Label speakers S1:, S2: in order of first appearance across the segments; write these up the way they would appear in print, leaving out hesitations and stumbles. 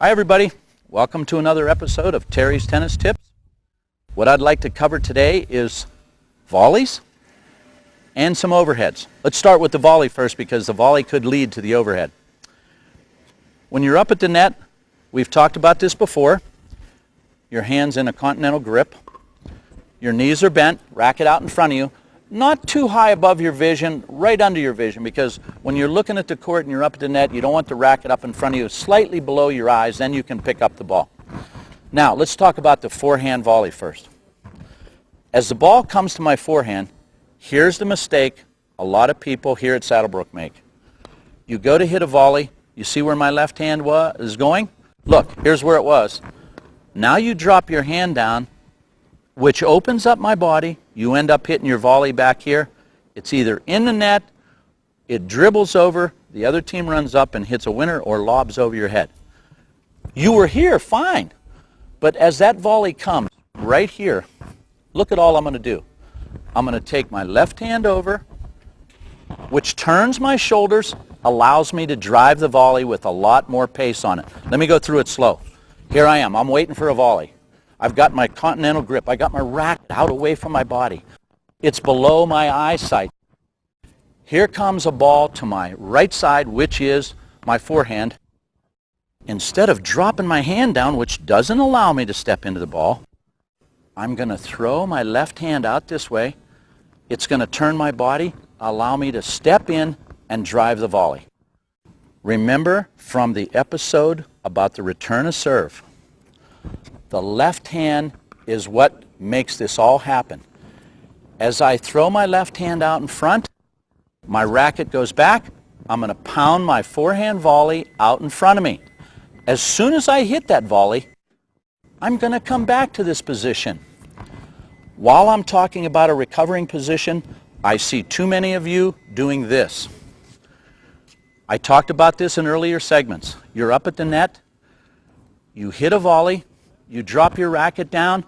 S1: Hi everybody, welcome to another episode of Terry's Tennis Tips. What I'd like to cover today is volleys and some overheads. Let's start with the volley first because the volley could lead to the overhead. When you're up at the net, we've talked about this before, your hands in a continental grip, your knees are bent, racket out in front of you, not too high above your vision, right under your vision, because when you're looking at the court and you're up at the net, you don't want the racket up in front of you, slightly below your eyes, then you can pick up the ball. Now, let's talk about the forehand volley first. As the ball comes to my forehand, here's the mistake a lot of people here at Saddlebrook make. You go to hit a volley, you see where my left hand is going? Look, here's where it was. Now you drop your hand down, which opens up my body. You end up hitting your volley back here. It's either in the net, it dribbles over, the other team runs up and hits a winner, or lobs over your head. You were here, fine. But as that volley comes right here, look at all I'm going to do. I'm going to take my left hand over, which turns my shoulders, allows me to drive the volley with a lot more pace on it. Let me go through it slow. Here I am. I'm waiting for a volley. I've got my continental grip. I got my racket out away from my body. It's below my eyesight. Here comes a ball to my right side, which is my forehand. Instead of dropping my hand down, which doesn't allow me to step into the ball, I'm going to throw my left hand out this way. It's going to turn my body, allow me to step in and drive the volley. Remember from the episode about the return of serve, the left hand is what makes this all happen. As I throw my left hand out in front, my racket goes back. I'm going to pound my forehand volley out in front of me. As soon as I hit that volley, I'm going to come back to this position. While I'm talking about a recovering position, I see too many of you doing this. I talked about this in earlier segments. You're up at the net, you hit a volley, you drop your racket down,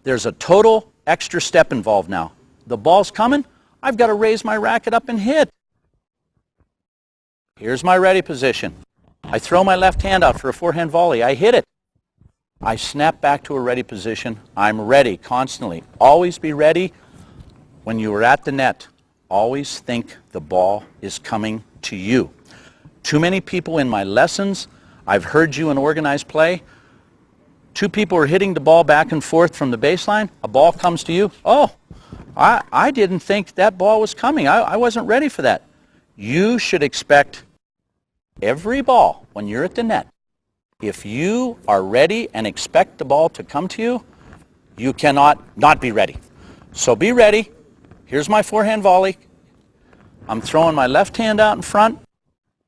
S1: there's a total extra step involved now. The ball's coming, I've got to raise my racket up and hit. Here's my ready position. I throw my left hand out for a forehand volley, I hit it. I snap back to a ready position. I'm ready constantly. Always be ready. When you are at the net, always think the ball is coming to you. Too many people in my lessons, I've heard you in organized play, two people are hitting the ball back and forth from the baseline. A ball comes to you. Oh, I didn't think that ball was coming. I wasn't ready for that. You should expect every ball when you're at the net. If you are ready and expect the ball to come to you, you cannot not be ready. So be ready. Here's my forehand volley. I'm throwing my left hand out in front.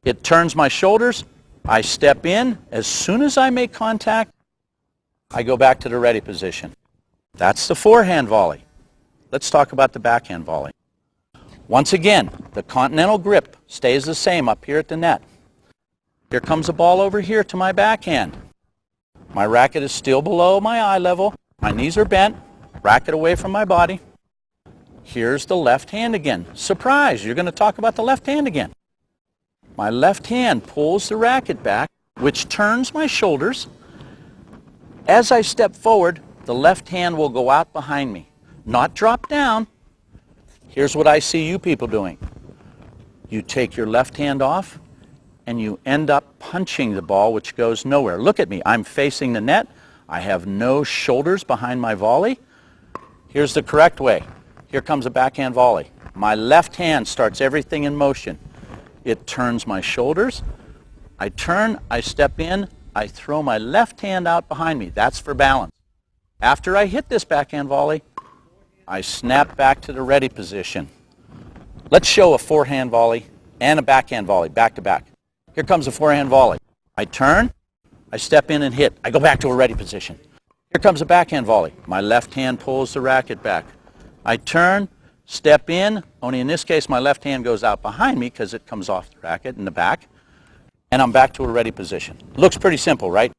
S1: It turns my shoulders. I step in. As soon as I make contact, I go back to the ready position. That's the forehand volley. Let's talk about the backhand volley. Once again, the continental grip stays the same up here at the net. Here comes a ball over here to my backhand. My racket is still below my eye level. My knees are bent. Racket away from my body. Here's the left hand again. Surprise, you're going to talk about the left hand again. My left hand pulls the racket back, which turns my shoulders. As I step forward, the left hand will go out behind me, not drop down. Here's what I see you people doing. You take your left hand off, and you end up punching the ball, which goes nowhere. Look at me. I'm facing the net. I have no shoulders behind my volley. Here's the correct way. Here comes a backhand volley. My left hand starts everything in motion. It turns my shoulders. I turn, I step in, I throw my left hand out behind me. That's for balance. After I hit this backhand volley, I snap back to the ready position. Let's show a forehand volley and a backhand volley back to back. Here comes a forehand volley. I turn, I step in and hit. I go back to a ready position. Here comes a backhand volley. My left hand pulls the racket back. I turn, step in, only in this case my left hand goes out behind me because it comes off the racket in the back, and I'm back to a ready position. Looks pretty simple, right?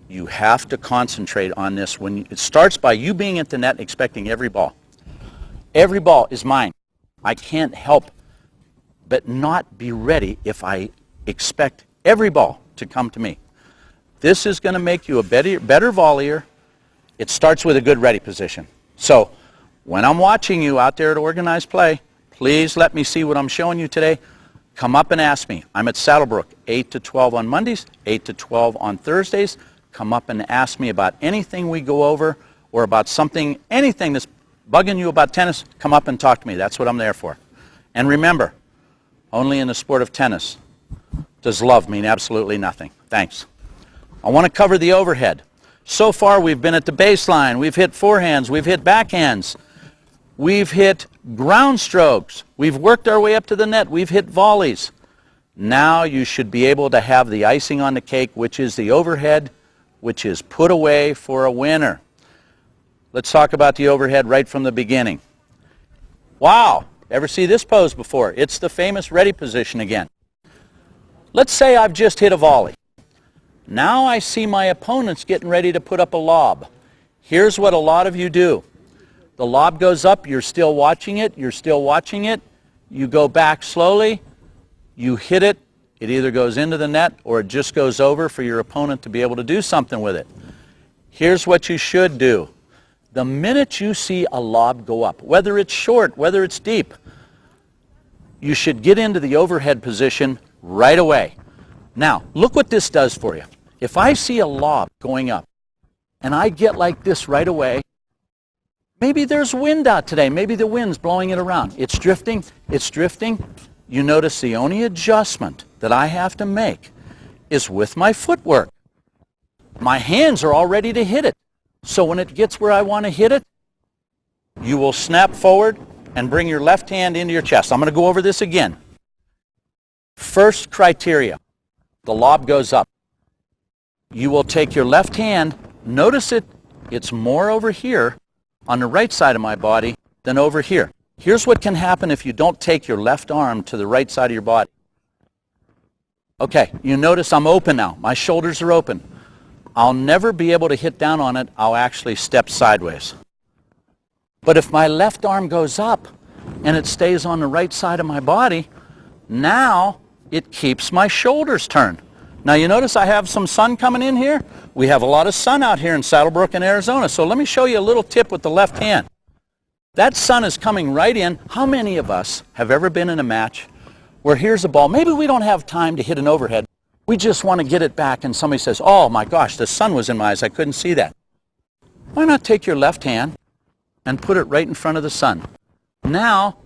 S1: You have to concentrate on this. It starts by you being at the net expecting every ball. Every ball is mine. I can't help but not be ready if I expect every ball to come to me. This is going to make you a better volleyer. It starts with a good ready position. So when I'm watching you out there at organized play, please let me see what I'm showing you today. Come up and ask me. I'm at Saddlebrook, 8 to 12 on Mondays, 8 to 12 on Thursdays. Come up and ask me about anything we go over or about something, anything that's bugging you about tennis, come up and talk to me. That's what I'm there for. And remember, only in the sport of tennis does love mean absolutely nothing. Thanks. I want to cover the overhead. So far, we've been at the baseline. We've hit forehands. We've hit backhands. We've hit ground strokes. We've worked our way up to the net. We've hit volleys. Now you should be able to have the icing on the cake, which is the overhead, which is put away for a winner. Let's talk about the overhead right from the beginning. Wow, ever see this pose before? It's the famous ready position again. Let's say I've just hit a volley. Now I see my opponents getting ready to put up a lob. Here's what a lot of you do. The lob goes up, you're still watching it, you go back slowly, you hit it, it either goes into the net or it just goes over for your opponent to be able to do something with it. Here's what you should do. The minute you see a lob go up, whether it's short, whether it's deep, you should get into the overhead position right away. Now, look what this does for you. If I see a lob going up and I get like this right away, maybe there's wind out today. Maybe the wind's blowing it around. It's drifting. It's drifting. You notice the only adjustment that I have to make is with my footwork. My hands are all ready to hit it. So when it gets where I want to hit it, you will snap forward and bring your left hand into your chest. I'm going to go over this again. First criteria, the lob goes up. You will take your left hand. Notice it's more over here on the right side of my body than over here. Here's what can happen if you don't take your left arm to the right side of your body. Okay, you notice I'm open now. My shoulders are open. I'll never be able to hit down on it. I'll actually step sideways. But if my left arm goes up and it stays on the right side of my body, now it keeps my shoulders turned. Now you notice I have some sun coming in here. We have a lot of sun out here in Saddlebrook in Arizona. So let me show you a little tip with the left hand. That sun is coming right in. How many of us have ever been in a match where here's a ball? Maybe we don't have time to hit an overhead. We just want to get it back and somebody says, oh my gosh, the sun was in my eyes. I couldn't see that. Why not take your left hand and put it right in front of the sun? Now,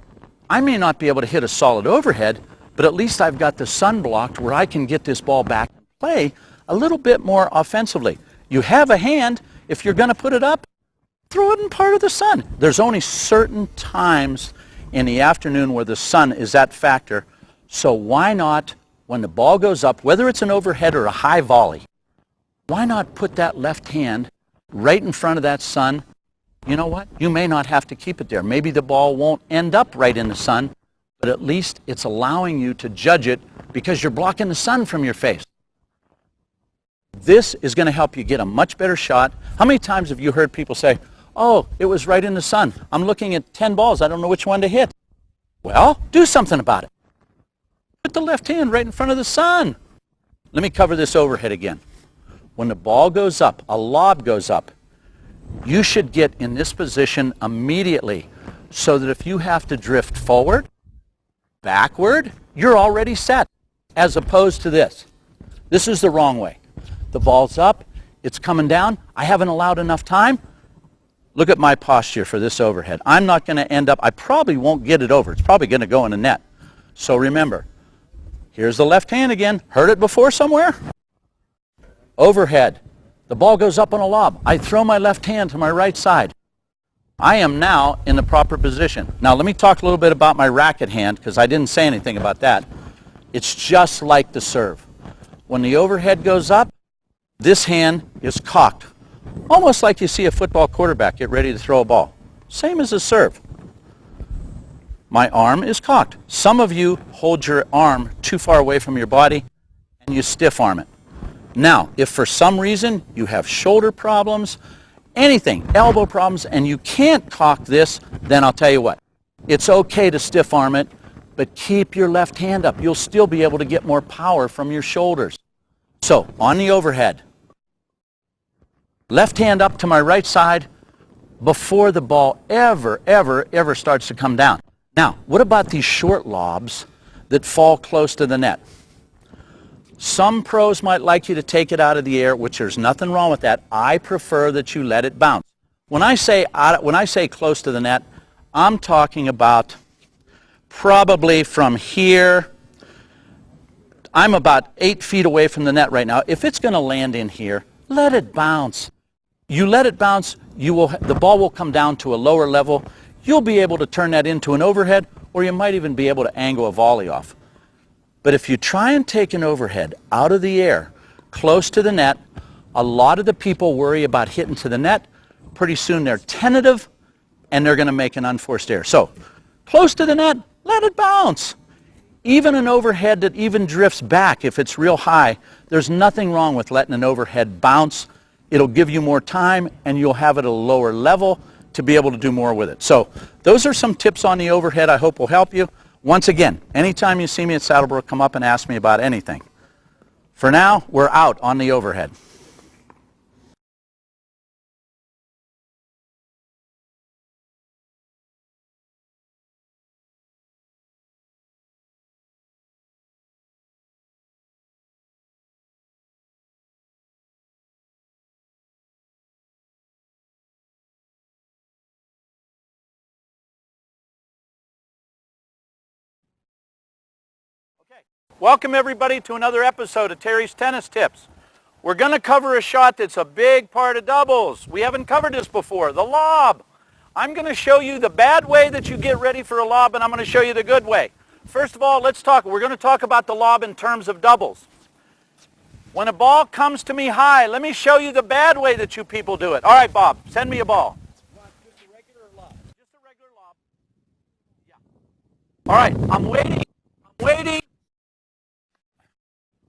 S1: I may not be able to hit a solid overhead, but at least I've got the sun blocked where I can get this ball back and play a little bit more offensively. You have a hand. If you're going to put it up, throw it in part of the sun. There's only certain times in the afternoon where the sun is that factor. So why not, when the ball goes up, whether it's an overhead or a high volley, why not put that left hand right in front of that sun? You know what? You may not have to keep it there. Maybe the ball won't end up right in the sun, but at least it's allowing you to judge it because you're blocking the sun from your face. This is going to help you get a much better shot. How many times have you heard people say, oh, it was right in the sun. I'm looking at 10 balls. I don't know which one to hit. Well, do something about it. Put the left hand right in front of the sun. Let me cover this overhead again. When the ball goes up, a lob goes up, you should get in this position immediately so that if you have to drift forward, backward, you're already set, as opposed to this. This is the wrong way. The ball's up, it's coming down, I haven't allowed enough time. Look at my posture for this overhead. I'm not going to end up, I probably won't get it over. It's probably going to go in the net. So remember, here's the left hand again. Heard it before somewhere? Overhead. The ball goes up on a lob. I throw my left hand to my right side. I am now in the proper position. Now let me talk a little bit about my racket hand because I didn't say anything about that. It's just like the serve. When the overhead goes up, this hand is cocked. Almost like you see a football quarterback get ready to throw a ball. Same as a serve. My arm is cocked. Some of you hold your arm too far away from your body and you stiff arm it. Now, if for some reason you have shoulder problems, anything, elbow problems, and you can't cock this, then I'll tell you what. It's okay to stiff arm it, but keep your left hand up. You'll still be able to get more power from your shoulders. So, on the overhead, Left hand up to my right side before the ball ever starts to come down. Now, what about these short lobs that fall close to the net? Some pros might like you to take it out of the air, which there's nothing wrong with that. I prefer that you let it bounce. When I say close to the net, I'm talking about probably from here. I'm about 8 feet away from the net right now. If it's going to land in here, let it bounce. You let it bounce, the ball will come down to a lower level. You'll be able to turn that into an overhead, or you might even be able to angle a volley off. But if you try and take an overhead out of the air, close to the net, a lot of the people worry about hitting to the net. Pretty soon they're tentative, and they're going to make an unforced error. So, close to the net, let it bounce. Even an overhead that even drifts back, if it's real high, there's nothing wrong with letting an overhead bounce. It'll give you more time, and you'll have it at a lower level to be able to do more with it. So, those are some tips on the overhead I hope will help you. Once again, anytime you see me at Saddlebrook, come up and ask me about anything. For now, we're out on the overhead. Welcome everybody to another episode of Terry's Tennis Tips. We're going to cover a shot that's a big part of doubles. We haven't covered this before, the lob. I'm going to show you the bad way that you get ready for a lob, and I'm going to show you the good way. First of all, we're going to talk about the lob in terms of doubles. When a ball comes to me high, let me show you the bad way that you people do it. All right, Bob, send me a ball. Just a regular lob. Just a regular lob. Yeah. All right, I'm waiting.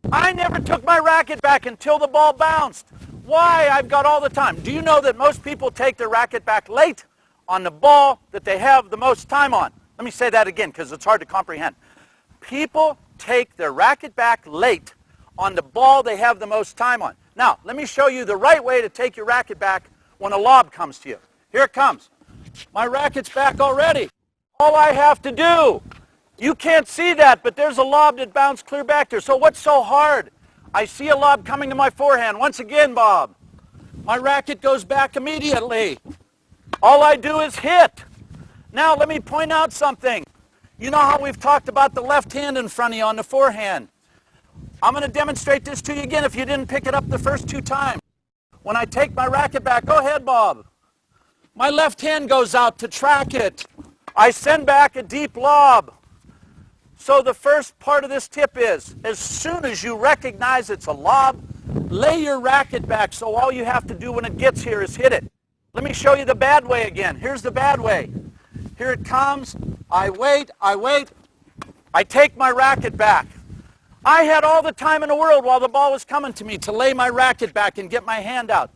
S1: I never took my racket back until the ball bounced. Why? I've got all the time. Do you know that most people take their racket back late on the ball that they have the most time on? Let me say that again because it's hard to comprehend. People take their racket back late on the ball they have the most time on. Now, let me show you the right way to take your racket back when a lob comes to you. Here it comes. My racket's back already. All I have to do, you can't see that, but there's a lob that bounced clear back there. So what's so hard? I see a lob coming to my forehand. Once again, Bob, my racket goes back immediately. All I do is hit. Now let me point out something. You know how we've talked about the left hand in front of you on the forehand. I'm going to demonstrate this to you again if you didn't pick it up the first 2 times. When I take my racket back, go ahead, Bob. My left hand goes out to track it. I send back a deep lob. So the first part of this tip is, as soon as you recognize it's a lob, lay your racket back so all you have to do when it gets here is hit it. Let me show you the bad way again. Here's the bad way. Here it comes. I wait. I take my racket back. I had all the time in the world while the ball was coming to me to lay my racket back and get my hand out.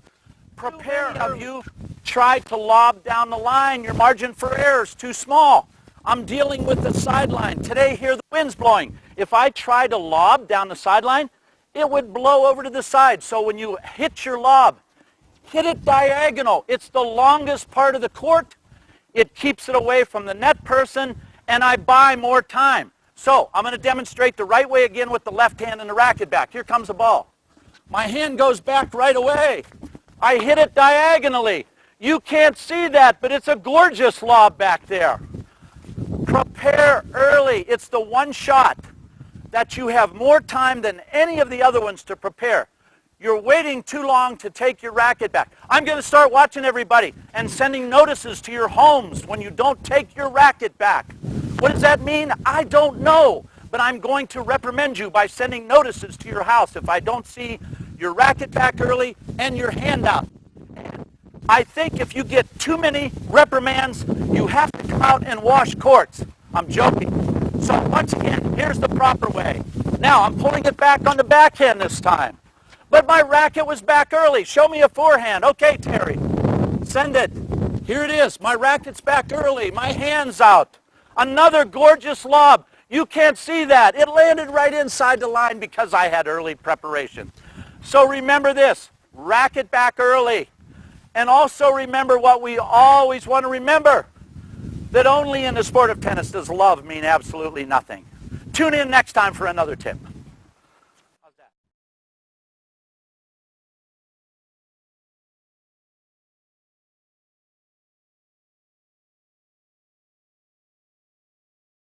S1: Prepare. Have you tried to lob down the line? Your margin for error is too small. I'm dealing with the sideline. Today, here the wind's blowing. If I try to lob down the sideline, it would blow over to the side. So when you hit your lob, hit it diagonal. It's the longest part of the court. It keeps it away from the net person, and I buy more time. So I'm going to demonstrate the right way again with the left hand and the racket back. Here comes the ball. My hand goes back right away. I hit it diagonally. You can't see that, but it's a gorgeous lob back there. Prepare early. It's the one shot that you have more time than any of the other ones to prepare. You're waiting too long to take your racket back. I'm going to start watching everybody and sending notices to your homes when you don't take your racket back. What does that mean? I don't know, but I'm going to reprimand you by sending notices to your house if I don't see your racket back early and your hand out. I think if you get too many reprimands, you have to come out and wash courts. I'm joking. So once again, here's the proper way. Now, I'm pulling it back on the backhand this time. But my racket was back early. Show me a forehand. Okay, Terry. Send it. Here it is. My racket's back early. My hand's out. Another gorgeous lob. You can't see that. It landed right inside the line because I had early preparation. So remember this. Racket back early. And also remember what we always want to remember, that only in the sport of tennis does love mean absolutely nothing. Tune in next time for another tip.